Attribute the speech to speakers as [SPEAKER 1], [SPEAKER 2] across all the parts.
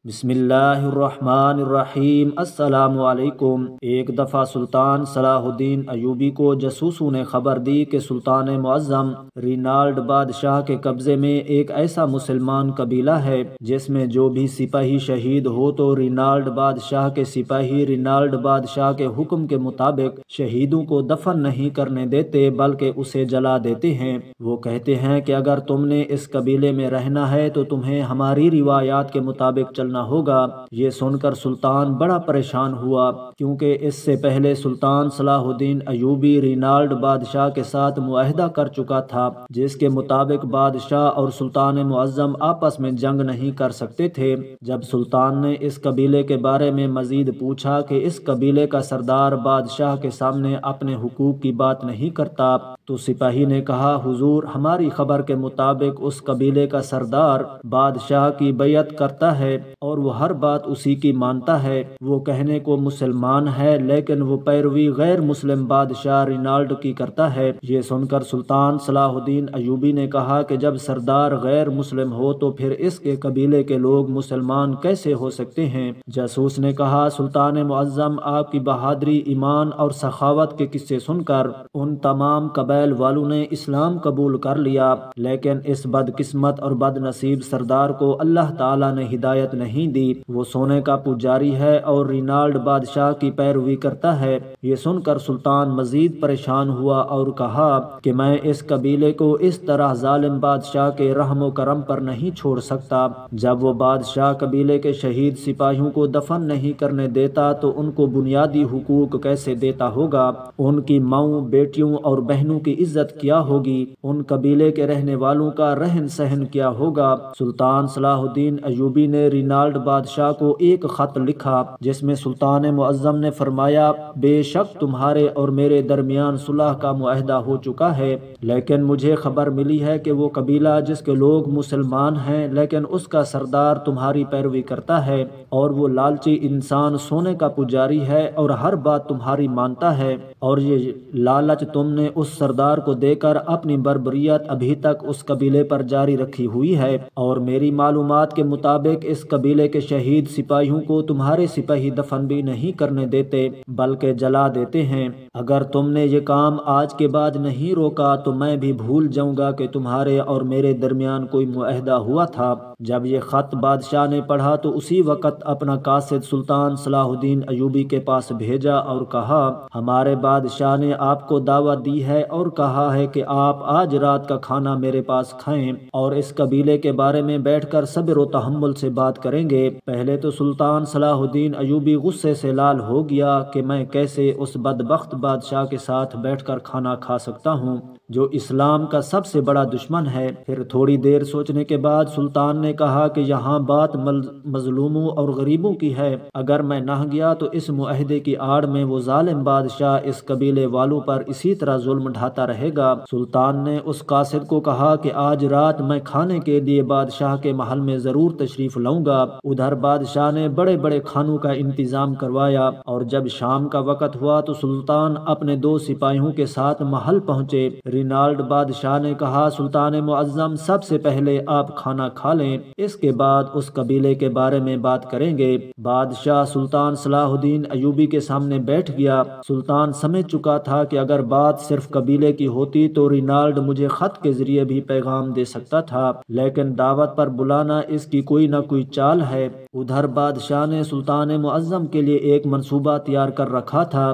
[SPEAKER 1] بسم اللہ الرحمن الرحیم۔ السلام علیکم۔ ایک دفعہ سلطان صلاح الدین ایوبی کو جاسوسوں نے خبر دی کہ سلطان معظم رینالڈ بادشاہ کے قبضے میں ایک ایسا مسلمان قبیلہ ہے جس میں جو بھی سپاہی شہید ہو تو رینالڈ بادشاہ کے سپاہی رینالڈ بادشاہ کے حکم کے مطابق شہیدوں کو دفن نہیں کرنے دیتے بلکہ اسے جلا دیتے ہیں۔ وہ کہتے ہیں کہ اگر تم نے اس قبیلے میں رہنا ہے تو تمہیں ہماری روایات کے مطابق چلنا ہوگا۔ یہ سن کر سلطان بڑا پریشان ہوا کیونکہ اس سے پہلے سلطان صلاح الدین ایوبی رینالڈ بادشاہ کے ساتھ معاہدہ کر چکا تھا جس کے مطابق بادشاہ اور سلطان معظم آپس میں جنگ نہیں کر سکتے تھے۔ جب سلطان نے اس قبیلے کے بارے میں مزید پوچھا کہ اس قبیلے کا سردار بادشاہ کے سامنے اپنے حقوق کی بات نہیں کرتا تو سپاہی نے کہا، حضور ہماری خبر کے مطابق اس قبیلے کا سردار بادشاہ کی بیعت کرتا ہے اور وہ ہر بات اسی کی مانتا ہے۔ وہ کہنے کو مسلمان ہے لیکن وہ پیروی غیر مسلم بادشاہ رینالڈ کی کرتا ہے۔ یہ سن کر سلطان صلاح الدین ایوبی نے کہا کہ جب سردار غیر مسلم ہو تو پھر اس کے قبیلے کے لوگ مسلمان کیسے ہو سکتے ہیں؟ جاسوس نے کہا، سلطان معظم آپ کی بہادری، ایمان اور سخاوت کے قصے سن کر ان تمام قبائل والوں نے اسلام قبول کر لیا، لیکن اس بدقسمت اور بد نصیب سردار کو اللہ تعالیٰ نے ہدایت نہیں دی۔ وہ سونے کا پجاری ہے اور رینالڈ بادشاہ کی پیروی کرتا ہے۔ یہ سن کر سلطان مزید پریشان ہوا اور کہا کہ میں اس قبیلے کو اس طرح ظالم بادشاہ کے رحم و کرم پر نہیں چھوڑ سکتا۔ جب وہ بادشاہ قبیلے کے شہید سپاہیوں کو دفن نہیں کرنے دیتا تو ان کو بنیادی حقوق کیسے دیتا ہوگا؟ ان کی ماؤں، بیٹیوں اور بہنوں کی عزت کیا ہوگی؟ ان قبیلے کے رہنے والوں کا رہن سہن کیا ہوگا؟ سلطان صلاح الدین ایوبی نے رینالڈ بادشاہ کو ایک خط لکھا جس میں سلطان معظم نے فرمایا، بے شک تمہارے اور میرے درمیان صلح کا معاہدہ ہو چکا ہے، لیکن مجھے خبر ملی ہے کہ وہ قبیلہ جس کے لوگ مسلمان ہیں لیکن اس کا سردار تمہاری پیروی کرتا ہے اور وہ لالچی انسان سونے کا پجاری ہے اور ہر بات تمہاری مانتا ہے، اور یہ لالچ تم نے اس سردار کو دے کر اپنی بربریت ابھی تک اس قبیلے پر جاری رکھی ہوئی ہے، اور میری معلومات کے مطابق اس قبیلے کے شہید سپاہیوں کو تمہارے سپاہی دفن بھی نہیں کرنے دیتے بلکہ جلا دیتے ہیں۔ اگر تم نے یہ کام آج کے بعد نہیں روکا تو میں بھی بھول جاؤں گا کہ تمہارے اور میرے درمیان کوئی معاہدہ ہوا تھا۔ جب یہ خط بادشاہ نے پڑھا تو اسی وقت اپنا قاصد سلطان صلاح الدین ایوبی کے پاس بھیجا اور کہا، ہمارے بادشاہ نے آپ کو دعوت دی ہے اور کہا ہے کہ آپ آج رات کا کھانا میرے پاس کھائیں اور اس قبیلے کے بارے میں بیٹھ کر صبر و تحمل سے بات کریں گے۔ پہلے تو سلطان صلاح الدین ایوبی غصے سے لال ہو گیا کہ میں کیسے اس بدبخت بادشاہ کے ساتھ بیٹھ کر کھانا کھا سکتا ہوں جو اسلام کا سب سے بڑا دشمن ہے۔ پھر تھوڑی دیر سوچنے کے بعد سلطان نے کہا کہ یہاں بات مظلوموں اور غریبوں کی ہے، اگر میں نہ گیا تو اس معاہدے کی آڑ میں وہ ظالم بادشاہ اس قبیلے والوں پر اسی طرح ظلم ڈھاتا رہے گا۔ سلطان نے اس قاصد کو کہا کہ آج رات میں کھانے کے لیے بادشاہ کے محل میں ضرور تشریف لاؤں گا۔ ادھر بادشاہ نے بڑے بڑے کھانوں کا انتظام کروایا، اور جب شام کا وقت ہوا تو سلطان اپنے 2 سپاہیوں کے ساتھ محل پہنچے۔ رینالڈ بادشاہ نے کہا، سلطان معظم سب سے پہلے آپ کھانا کھا لیں، اس کے بعد اس قبیلے کے بارے میں بات کریں گے۔ بادشاہ سلطان صلاح الدین ایوبی کے سامنے بیٹھ گیا۔ سلطان سمجھ چکا تھا کہ اگر بات صرف قبیلے کی ہوتی تو رینالڈ مجھے خط کے ذریعے بھی پیغام دے سکتا تھا، لیکن دعوت پر بلانا اس کی کوئی نہ کوئی چال ہے۔ ادھر بادشاہ نے سلطان معظم کے لیے ایک منصوبہ تیار کر رکھا تھا۔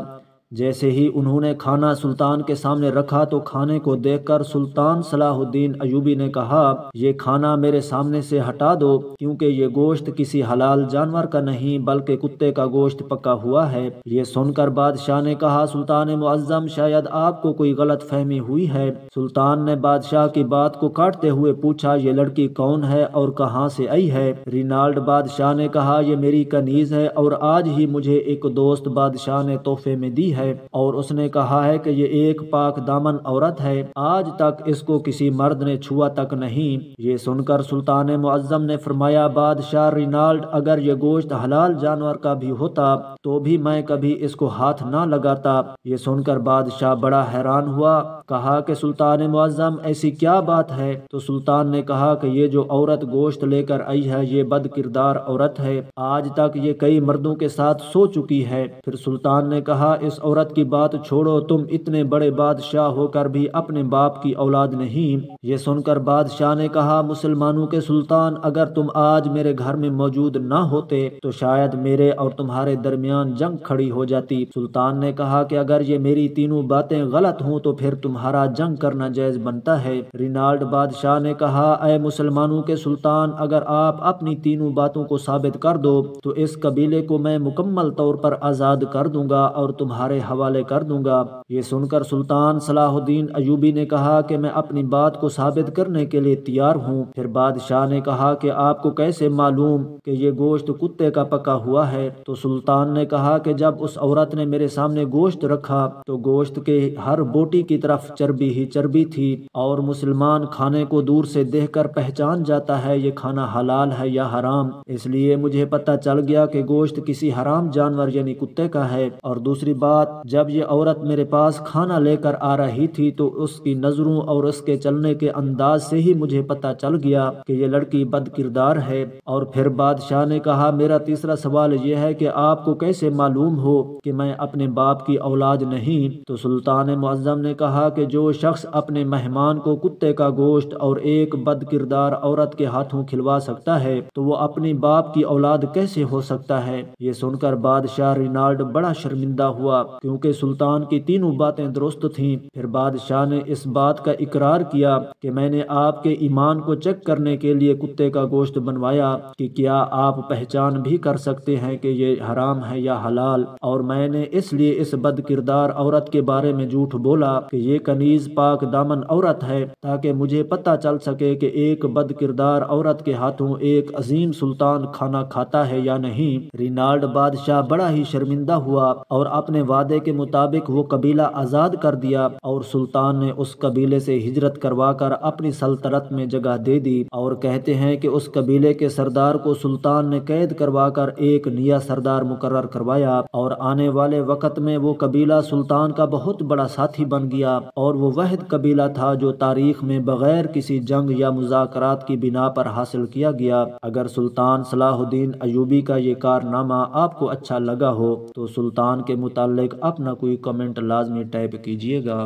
[SPEAKER 1] جیسے ہی انہوں نے کھانا سلطان کے سامنے رکھا تو کھانے کو دیکھ کر سلطان صلاح الدین ایوبی نے کہا، یہ کھانا میرے سامنے سے ہٹا دو کیونکہ یہ گوشت کسی حلال جانور کا نہیں بلکہ کتے کا گوشت پکا ہوا ہے۔ یہ سن کر بادشاہ نے کہا، سلطان معظم شاید آپ کو کوئی غلط فہمی ہوئی ہے۔ سلطان نے بادشاہ کی بات کو کاٹتے ہوئے پوچھا، یہ لڑکی کون ہے اور کہاں سے آئی ہے؟ رینالڈ بادشاہ نے کہا، یہ میری کنیز ہے اور آج ہی مجھے ایک دوست بادشاہ نے تحفے میں دی ہے۔ ہے اور اس نے کہا ہے کہ یہ ایک پاک دامن عورت ہے، آج تک اس کو کسی مرد نے چھوا تک نہیں۔ یہ سن کر سلطان معظم نے فرمایا بادشاہ رینالڈ، اگر یہ گوشت حلال جانور کا بھی ہوتا تو بھی میں کبھی اس کو ہاتھ نہ لگاتا۔ یہ سن کر بادشاہ بڑا حیران ہوا، کہا کہ سلطان معظم ایسی کیا بات ہے؟ تو سلطان نے کہا کہ یہ جو عورت گوشت لے کر آئی ہے یہ بد کردار عورت ہے، آج تک یہ کئی مردوں کے ساتھ سو چکی ہے۔ پھر سلطان نے کہا اس عورت کی بات چھوڑو، تم اتنے بڑے بادشاہ ہو کر بھی اپنے باپ کی اولاد نہیں۔ یہ سن کر بادشاہ نے کہا مسلمانوں کے سلطان، اگر تم آج میرے گھر میں موجود نہ ہوتے تو شاید میرے اور تمہارے درمیان جنگ کھڑی ہو جاتی۔ سلطان نے کہا کہ اگر یہ میری تینوں باتیں غلط ہوں تو پھر تمہارا جنگ کرنا جائز بنتا ہے۔ رینالڈ بادشاہ نے کہا اے مسلمانوں کے سلطان، اگر آپ اپنی تینوں باتوں کو ثابت کر دو تو اس قبیلے کو میں مکمل طور پر آزاد کر دوں گا اور تمہارے حوالے کر دوں گا۔ یہ سن کر سلطان صلاح الدین ایوبی نے کہا کہ میں اپنی بات کو ثابت کرنے کے لیے تیار ہوں۔ پھر بادشاہ نے کہا کہ آپ کو کیسے معلوم کہ یہ گوشت کتے کا پکا ہوا ہے؟ تو سلطان نے کہا کہ جب اس عورت نے میرے سامنے گوشت رکھا تو گوشت کے ہر بوٹی کی طرف چربی ہی چربی تھی، اور مسلمان کھانے کو دور سے دیکھ کر پہچان جاتا ہے یہ کھانا حلال ہے یا حرام، اس لیے مجھے پتہ چل گیا کہ گوشت کسی حرام جانور یعنی کتے کا ہے۔ اور دوسری بات، جب یہ عورت میرے پاس کھانا لے کر آ رہی تھی تو اس کی نظروں اور اس کے چلنے کے انداز سے ہی مجھے پتہ چل گیا کہ یہ لڑکی بد کردار ہے۔ اور پھر بادشاہ نے کہا میرا تیسرا سوال یہ ہے کہ آپ کو کیسے معلوم ہو کہ میں اپنے باپ کی اولاد نہیں؟ تو سلطان معظم نے کہا کہ جو شخص اپنے مہمان کو کتے کا گوشت اور ایک بد کردار عورت کے ہاتھوں کھلوا سکتا ہے تو وہ اپنی باپ کی اولاد کیسے ہو سکتا ہے؟ یہ سن کر بادشاہ رینالڈ بڑا شرمندہ ہوا کیونکہ سلطان کی تینوں باتیں درست تھیں۔ پھر بادشاہ نے اس بات کا اقرار کیا کہ میں نے آپ کے ایمان کو چیک کرنے کے لیے کتے کا گوشت بنوایا کہ کیا آپ پہچان بھی کر سکتے ہیں کہ یہ حرام ہے یا حلال، اور میں نے اس لیے اس بد کردار عورت کے بارے میں جھوٹ بولا کہ یہ کنیز پاک دامن عورت ہے تاکہ مجھے پتہ چل سکے کہ ایک بد کردار عورت کے ہاتھوں ایک عظیم سلطان کھانا کھاتا ہے یا نہیں۔ رینالڈ بادشاہ بڑا ہی شرمندہ ہوا اور اپنے وعدے کے مطابق وہ قبیلہ آزاد کر دیا، اور سلطان نے اس قبیلے سے ہجرت کروا کر اپنی سلطنت میں جگہ دے دی۔ اور کہتے ہیں کہ اس قبیلے کے سردار کو سلطان نے قید کروا کر ایک نیا سردار مقرر کروایا، اور آنے والے وقت میں وہ قبیلہ سلطان کا بہت بڑا ساتھی بن گیا، اور وہ واحد قبیلہ تھا جو تاریخ میں بغیر کسی جنگ یا مذاکرات کی بنا پر حاصل کیا گیا۔ اگر سلطان صلاح الدین ایوبی کا یہ کارنامہ آپ کو اچھا لگا ہو تو سلطان کے متعلق اپنا کوئی کمنٹ لازمی ٹائپ کیجیے گا۔